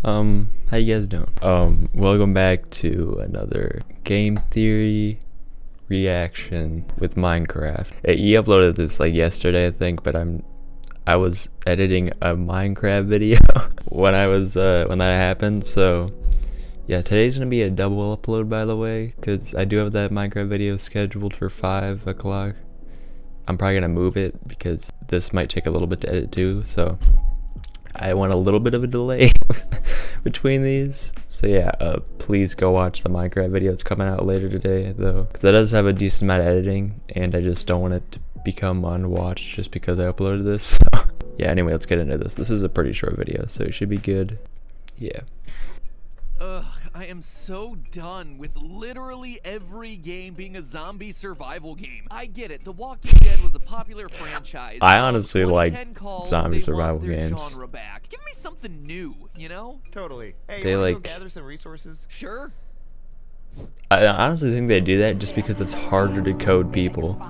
How you guys doing? Welcome back to another game theory reaction with Minecraft. He uploaded this like yesterday, I think, but I was editing a Minecraft video when that happened. So yeah, today's gonna be a double upload, by the way, because I do have that Minecraft video scheduled for 5 o'clock. I'm probably gonna move it because this might take a little bit to edit too, so I want a little bit of a delay between these. So yeah, please go watch the Minecraft video. It's coming out later today though, because it does have a decent amount of editing, and I just don't want it to become unwatched just because I uploaded this. So yeah, anyway, let's get into this. This is a pretty short video, so it should be good. Yeah. Ugh, I am so done with literally every game being a zombie survival game. I get it, The Walking Dead was a popular franchise. I honestly like zombie they survival want their games. Genre back. Give me something new, you know? Totally. Hey, They you wanna like- go gather some resources? Sure. I honestly think they do that just because it's harder to code people.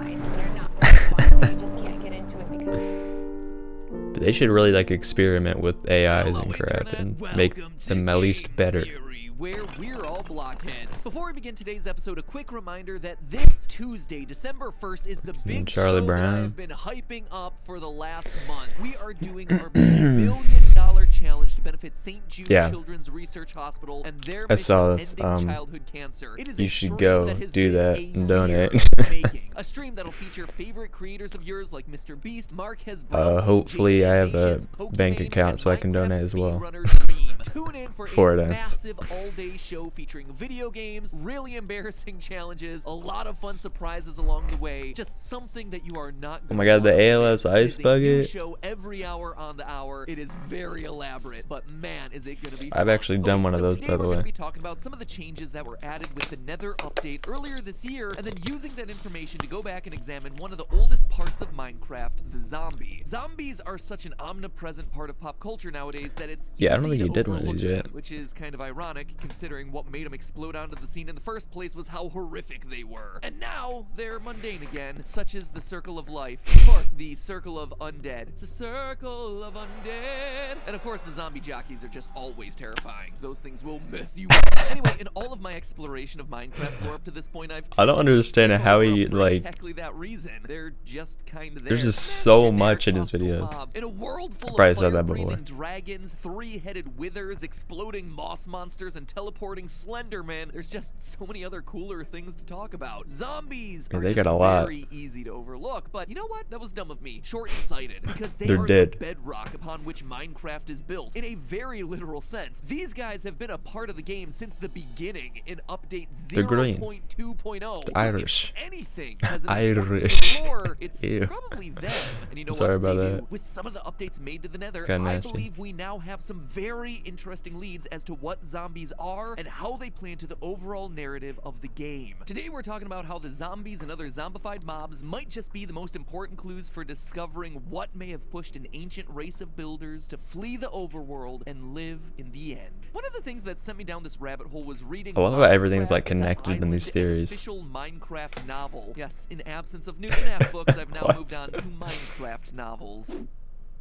But they should really like experiment with AIs Hello, and crap Internet. and Welcome make to them at least Game better. Theory, where we're all blockheads. Before we begin today's episode, a quick reminder that this Tuesday, December 1st, is the big Charlie show Brown. that I've been hyping up for the last month. We are doing our $1 billion challenge to benefit St. Jude Yeah. Children's Research Hospital and their I saw mission this, ending childhood cancer. It is you a should stream go that has do been that a and year donate. making. A stream that'll feature favorite creators of yours like Mr. Beast, Mark Hesbrough, Hopefully I have a Nations, bank Pokemon, account and so I can donate Minecraft as well. Speedrunners Dream. Tune in for Before a it ends. massive all-day show featuring video games, really embarrassing challenges, a lot of fun surprises along the way. Just something that you are not Oh going my god, the ALS It ice is a new bucket. show every hour on the hour. It is very elaborate, but man, is it going to be I've fun. actually done one of so those, today by the we're way. gonna be talking about some of the changes that were added with the Nether update earlier this year, and then using that information to go back and examine one of the oldest parts of Minecraft, the zombie. Zombies are such an omnipresent part of pop culture nowadays that it's Yeah, I don't easy think to you did one of overlook these yet. them, which is kind of ironic considering what made them explode onto the scene in the first place was how horrific they were. And now they're mundane again, such as the circle of life, or the circle of undead. It's a circle of undead. And of course, the zombie jockeys are just always terrifying. Those things will mess you up. Anyway, in all of my exploration of Minecraft lore up to this point, I don't understand how he, for like- exactly that reason. They're just kind of there. There's just so Generic much in his hostile videos. mob. In a world full probably of said that before. fire-breathing dragons, three-headed withers, exploding moss monsters, and teleporting Slenderman, there's just so many other cooler things to talk about. Zombies Yeah, are they just got a lot. very easy to overlook, but you know what? That was dumb of me. Short-sighted, because they They're are dead. the bedrock upon which Minecraft is built. In a very literal sense, these guys have been a part of the game since the beginning in update They're green. 0.2.0. They're Irish. If anything has an Irish. importance to the lore, it's Ew. probably them. And you know Sorry what? about They that. do. With some of the updates made to the Nether, Kinda I nasty. believe we now have some very interesting leads as to what zombies are and how they play into the overall narrative of the game. Today we're talking about how the zombies and other zombified mobs might just be the most important clues for discovering what may have pushed an ancient race of builders to flee the overworld and live in the end. One of the things that sent me down this rabbit hole was reading I love how everything's, Minecraft, like, the connected in these Island, an theories. official Minecraft novel. Yes, in absence of new FNAF books, I've now What? moved on to Minecraft novels.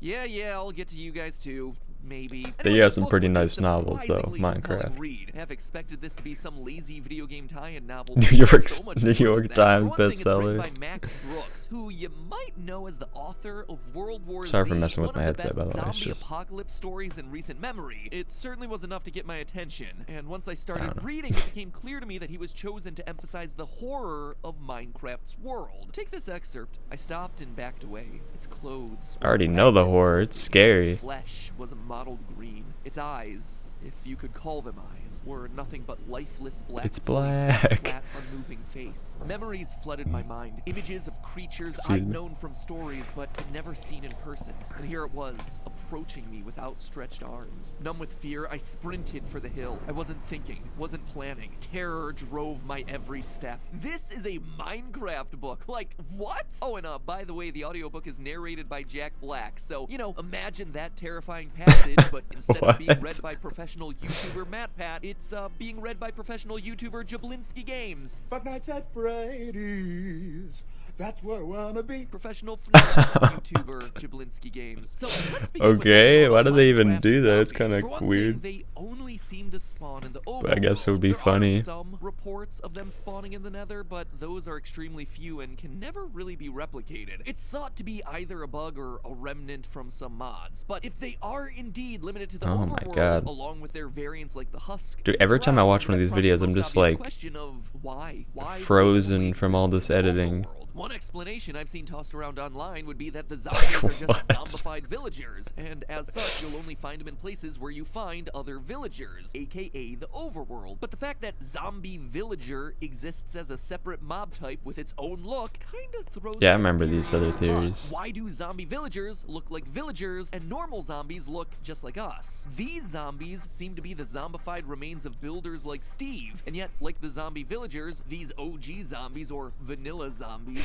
Yeah, I'll get to you guys too. Maybe. They Anyway, got the some book pretty was a nice novels, though, surprisingly compelling Minecraft. Read. I have expected this to be some lazy video game tie-in novel. New but it's York- so much New more than York that. Times For one thing, it's written bestseller. by Max Brooks, who you might know as the author of World War Sorry Z, for messing with one my of the headset, best by the way. It's zombie just- apocalypse stories in recent memory. It certainly was enough to get my attention, and once I I don't started know. reading, it became clear to me that he was chosen to emphasize the horror of Minecraft's world. Take this excerpt. I stopped and backed away. Its clothes I already know the horror. It's scary. its flesh was a mottled green. Its eyes, if you could call them eyes, were nothing but lifeless black. It's voids and a black. flat, unmoving face. Memories flooded my mind. Images of creatures Excuse I'd me. known from stories but had never seen in person. And here it was, approaching me with outstretched arms. Numb with fear, I sprinted for the hill. I wasn't thinking, wasn't planning. Terror drove my every step. This is a Minecraft book. Like, what? Oh, and by the way, the audiobook is narrated by Jack Black. So, you know, imagine that terrifying passage, but instead of being read What? by professional professional YouTuber MatPat. It's being read by professional YouTuber Jablinski Games. Five Nights at Freddy's. That's where I wanna be. Professional FNAF YouTuber Jablinski Games. So let's begin with Okay, what why we know do they about even Minecraft do that? It's zombies. kind For one of thing, weird. they only seem to spawn in the overworld. But I guess it would be There funny. are some reports of them spawning in the Nether, but those are extremely few and can never really be replicated. It's thought to be either a bug or a remnant from some mods. But if they are indeed limited to the Oh my overworld, God. along with their variants like the husk, Dude, every time I watch one of these that prompts videos, the I'm most just obvious like question of why frozen only from all exist this in the editing. overworld. One explanation I've seen tossed around online would be that the zombies are just What? zombified villagers, and as such, you'll only find them in places where you find other villagers, aka the overworld. But the fact that zombie villager exists as a separate mob type with its own look kinda throws Yeah, I that remember these theory other off. theories. Why do zombie villagers look like villagers and normal zombies look just like us? These zombies seem to be the zombified remains of builders like Steve, and yet, like the zombie villagers, these OG zombies or vanilla zombies,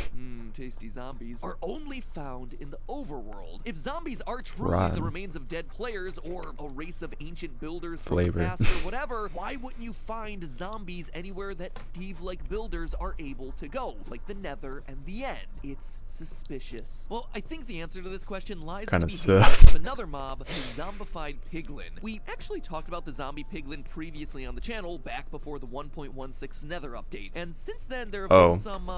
tasty zombies, are only found in the overworld. If zombies are truly Rotten. the remains of dead players or a race of ancient builders from Flavor. the past or whatever, why wouldn't you find zombies anywhere that Steve-like builders are able to go, like the Nether and the End? It's suspicious. Well, I think the answer to this question lies in Kinda the behavior sus. of another mob, the zombified piglin. We actually talked about the zombie piglin previously on the channel back before the 1.16 Nether update, and since then there have Oh. been some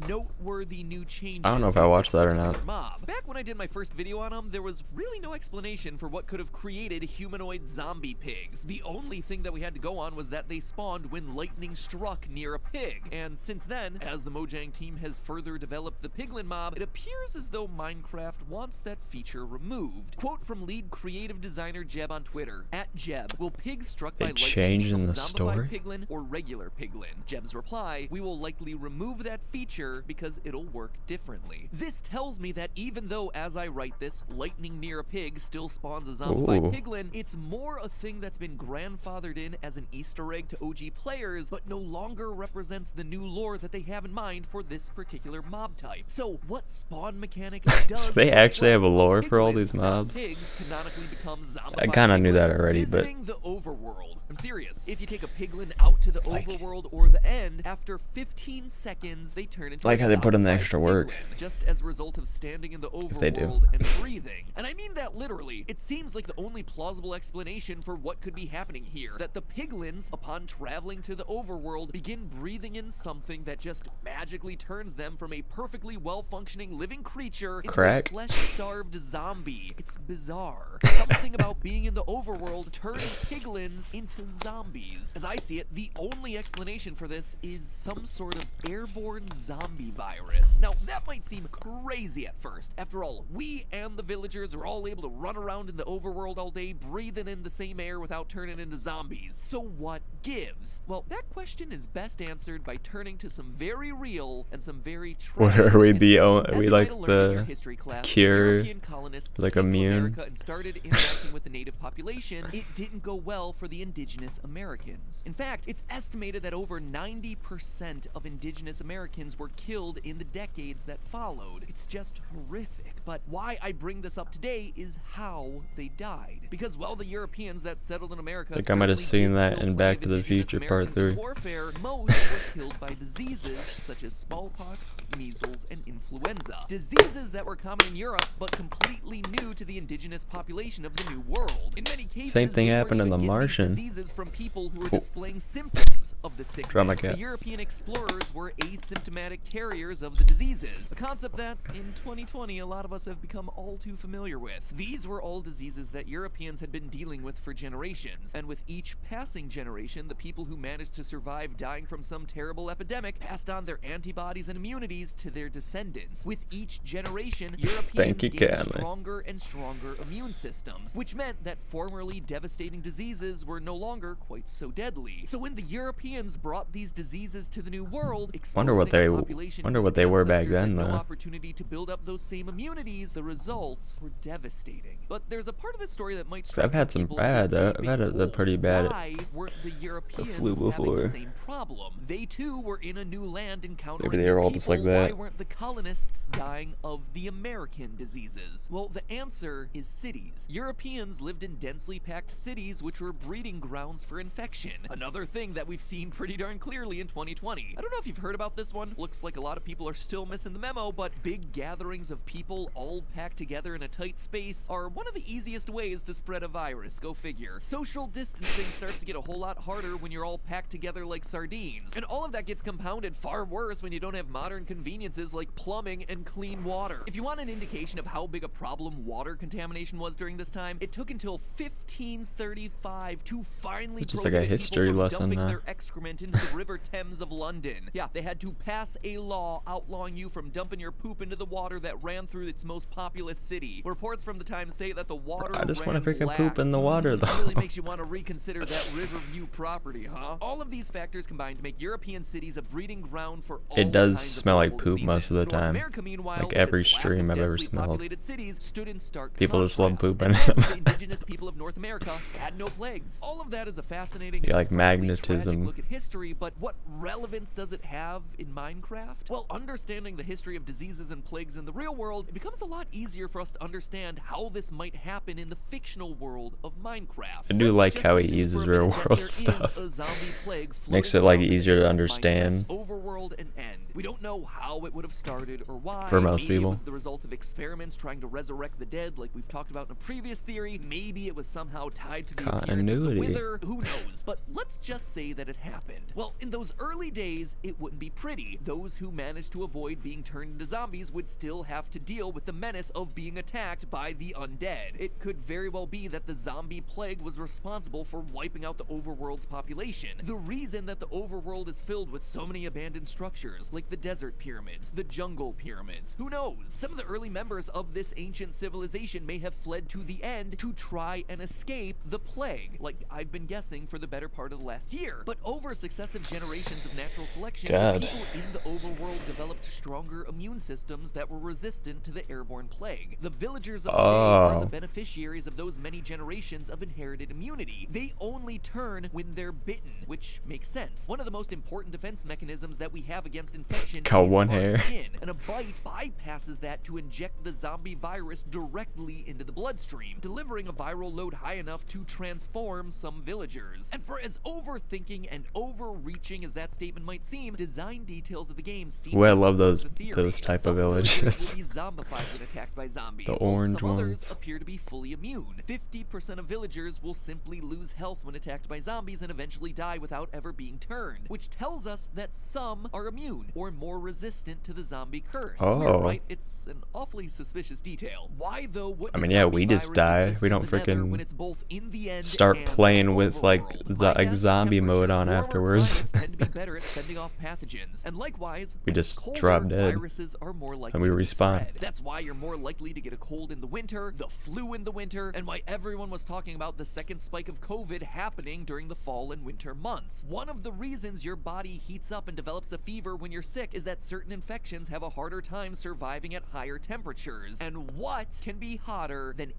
noteworthy new changes. I don't know if I to watched this that or particular not. Mob. Back when I did my first video on them, there was really no explanation for what could have created humanoid zombie pigs. The only thing that we had to go on was that they spawned when lightning struck near a pig. And since then, as the Mojang team has further developed the piglin mob, it appears as though Minecraft wants that feature removed. Quote from lead creative designer Jeb on Twitter, @Jeb, will pigs struck by They lightning changed in become the zombified story? piglin or regular piglin? Jeb's reply, we will likely remove that feature because it'll work differently. This tells me that even though, as I write this, lightning near a pig still spawns a zombified Ooh. piglin, it's more a thing that's been grandfathered in as an Easter egg to OG players, but no longer represents the new lore that they have in mind for this particular mob type. So what spawn mechanic does So they actually have a reflect lore on for all piglins these that mobs? pigs canonically become I zombified kinda knew that piglins? already, but Visiting the overworld. I'm serious. If you take a piglin out to the overworld or the End, after 15 seconds, they turn into like a how they put in the zombified extra work. piglin, just as a result of standing in the they do. overworld and breathing. And I mean that literally. It seems like the only plausible explanation for what could be happening here. That the piglins, upon traveling to the overworld, begin breathing in something that just magically turns them from a perfectly well-functioning living creature into Crack? a flesh-starved zombie. It's bizarre. Something about being in the overworld turns piglins into zombies. As I see it, the only explanation for this is some sort of airborne zombie virus. Now, that might seem crazy at first. After all, we and the villagers are all able to run around in the overworld all day, breathing in the same air without turning into zombies. So what gives? Well, that question is best answered by turning to some very real and some very tragic What are we, the history. o- As we you like might have learned in your the history class, when cure, European colonists like came to immune? America and started interacting with the native population, it didn't go well for the indigenous Americans. In fact, it's estimated that over 90% of indigenous Americans were killed in the decades that followed. It's just horrific. But why I bring this up today is how they died. Because while the Europeans that settled in America I think I might have certainly seen did that kill in plenty Back of to the indigenous Future Part Americans in 3. warfare, most were killed by diseases such as smallpox, measles, and influenza. Diseases that were common in Europe, but completely new to the indigenous population of the New World. In many cases, Same thing they weren't happened in even The getting these Martian. diseases from people who were Oh. displaying symptoms of the sickness. Drama cat. The European explorers were asymptomatic carriers of the diseases, a concept that, in 2020, a lot of us have become all too familiar with. These were all diseases that Europeans had been dealing with for generations, and with each passing generation, the people who managed to survive dying from some terrible epidemic passed on their antibodies and immunities to their descendants. With each generation, Europeans Thank you, gained Canley. stronger and stronger immune systems, which meant that formerly devastating diseases were no longer quite so deadly. So when the Europeans Europeans brought these diseases to the New World, Wonder what exposing they a population wonder whose what they were back ancestors had then, no though. opportunity to build up those same immunities. The results were devastating. But there's a part of this story that might strike I've had some some people as bad. a I've had a big pretty hole. bad Why weren't the Europeans flu having the before. same problem? They too were in a new land encountering Maybe they were new all just like people. that. Why weren't the colonists dying of the American diseases? Well, the answer is cities. Europeans lived in densely packed cities, which were breeding grounds for infection. Another thing that we've seen pretty darn clearly in 2020. I don't know if you've heard about this one. Looks like a lot of people are still missing the memo, but big gatherings of people all packed together in a tight space are one of the easiest ways to spread a virus. Go figure. Social distancing starts to get a whole lot harder when you're all packed together like sardines. And all of that gets compounded far worse when you don't have modern conveniences like plumbing and clean water. If you want an indication of how big a problem water contamination was during this time, it took until 1535 to finally It's just like a prohibit history people from lesson, dumping huh? their excrement into the River Thames of London. Yeah, they had to pass a law outlawing you from dumping your poop into the water that ran through its most populous city. Reports from the time say that the water I just want ran to freaking black. poop in the water, It though. really makes you want to reconsider that Riverview property, huh? All of these factors combine to make European cities a breeding ground for all It does kinds of smell like horrible poop most of the diseases. North time. America, meanwhile, Like with every its lack of stream I've ever densely smelled. populated cities, stood in stark People just love contrast. poop in And them. hence, the indigenous people of North America had no plagues. All of that is a fascinating Yeah, and like frankly magnetism. tragic look at history, but what relevance does it have in Minecraft? Well, understanding the history of diseases and plagues in the real world, it becomes a lot easier for us to understand how this might happen in the fictional world of Minecraft. I do Let's like just how he assume uses for a real minute that world there is stuff. a zombie plague Makes floating it like around easier to in understand. Minecraft's overworld and end. We don't know how it would have started or why. For most Maybe people. it was the result of experiments trying to resurrect the dead, like we've talked about in a previous theory. Maybe it was somehow tied to the appearance of the Continuity. Wither. Who knows? But let's just say that it happened. Well, in those early days, it wouldn't be pretty. Those who managed to avoid being turned into zombies would still have to deal with the menace of being attacked by the undead. It could very well be that the zombie plague was responsible for wiping out the overworld's population. The reason that the overworld is filled with so many abandoned structures, like the desert pyramids, the jungle pyramids. Who knows? Some of the early members of this ancient civilization may have fled to the end to try and escape the plague, like I've been guessing for the better part of the last year. But over successive generations of natural selection, God. the people in the overworld developed stronger immune systems that were resistant to the airborne plague. The villagers of today are the beneficiaries of those many generations of inherited immunity. They only turn when they're bitten, which makes sense. One of the most important defense mechanisms that we have against infection Got is one our hair. skin, and a bite bypasses that to inject the zombie virus directly into the bloodstream, delivering a viral load high enough to transform some villagers. And for as overthinking and overreaching as that statement might seem, design details of the game seem Ooh, I to love support the theory. those type Some of villagers villages. will be zombified when attacked by zombies, The while orange some others ones. appear to be fully immune. 50% of villagers will simply lose health when attacked by zombies and eventually die without ever being turned, which tells us that some are immune or more resistant to the zombie curse. Oh. Weird, right? It's an awfully suspicious detail. Why though would I mean, yeah, we just die. We don't freaking when it's both in the end start and playing the with, like, overworld? the I guess zombie mode on warmer afterwards. climates tend to be better at fending off pathogens, and likewise, We when it's just colder, drop dead. viruses are more likely And we to respawn. spread. That's why you're more likely to get a cold in the winter, the flu in the winter, and why everyone was talking about the second spike of COVID happening during the fall and winter months. One of the reasons your body heats up and develops a fever when you're sick is that certain infections have a harder time surviving at higher temperatures. And what can be hotter than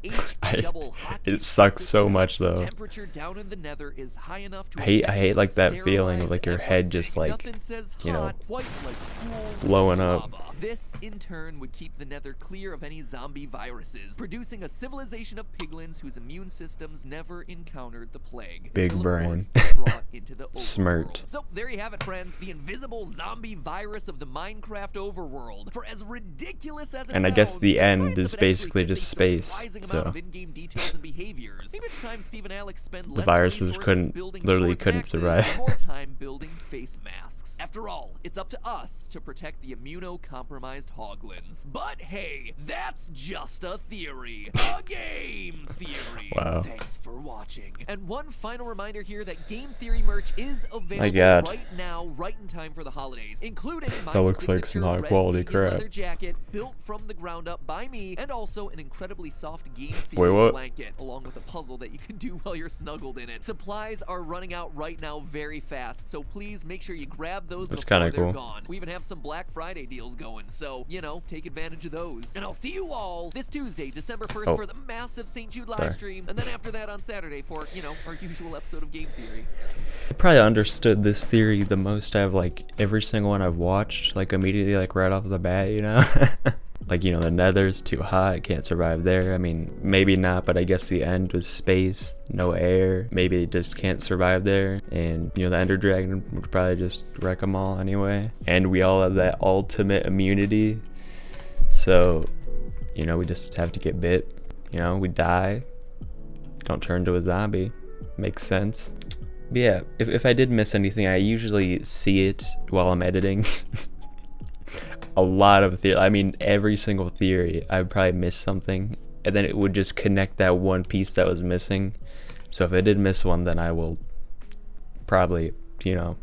double hockey It sucks sticks so itself? much, though. Temperature down in the nether is high enough to I hate like that feeling of sterilize like your head just everything. like, Nothing says you know, hot quite like cool blowing up. lava. This, in turn, would keep the nether clear of any zombie viruses, producing a civilization of piglins whose immune systems never encountered the plague. Big until, of brain. course, they're brought into the Smirked. overworld. So there you have it, friends. The invisible zombie virus of the Minecraft overworld. For as ridiculous as it And I guess sounds, the end science is of it actually basically fits a just space, surprising so. amount of in-game details and behaviors. Maybe it's time Steve and Alex spend The less viruses resources couldn't- building literally swords and couldn't axes survive. and more time building face masks. After all, it's up to us to protect the immunocompromised hoglins. But hey, that's just a theory. A game theory. Wow. Thanks for watching. And one final reminder here that Game Theory merch is available My God. right now, right in time for the holidays, including my That looks like some signature high red quality vegan crap. leather jacket built from the ground up by me, and also an incredibly soft Game Wait, Theory what? blanket, along with a puzzle that you can do while you're snuggled in it. Supplies are running out right now very fast, so please make sure you grab those That's before kinda they're cool. gone. We even have some Black Friday deals going, so, you know, take advantage of those. And I'll see you all this Tuesday, December 1st, Oh. for the massive St. Jude live Sorry. stream, and then after that on Saturday for, you know, our usual episode of Game Theory. I probably understood this theory the most out of like every single one I've watched, like immediately, like right off the bat, you know? Like, you know, the nether's too hot, can't survive there. I mean, maybe not, but I guess the end was space, no air. Maybe it just can't survive there. And, you know, the ender dragon would probably just wreck them all anyway. And we all have that ultimate immunity. So, you know, we just have to get bit. You know, we die, don't turn into a zombie. Makes sense. But yeah, if I did miss anything, I usually see it while I'm editing. A lot of theory, I mean every single theory, I would probably miss something, and then it would just connect that one piece that was missing. So if I did miss one, then I will probably, you know,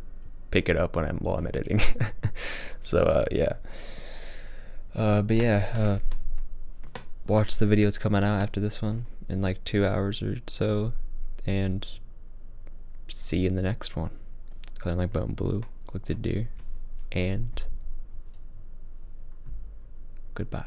pick it up while I'm editing. So yeah. But yeah, watch the video that's coming out after this one in like 2 hours or so, and see you in the next one. Click like button blue, click the deer, and goodbye.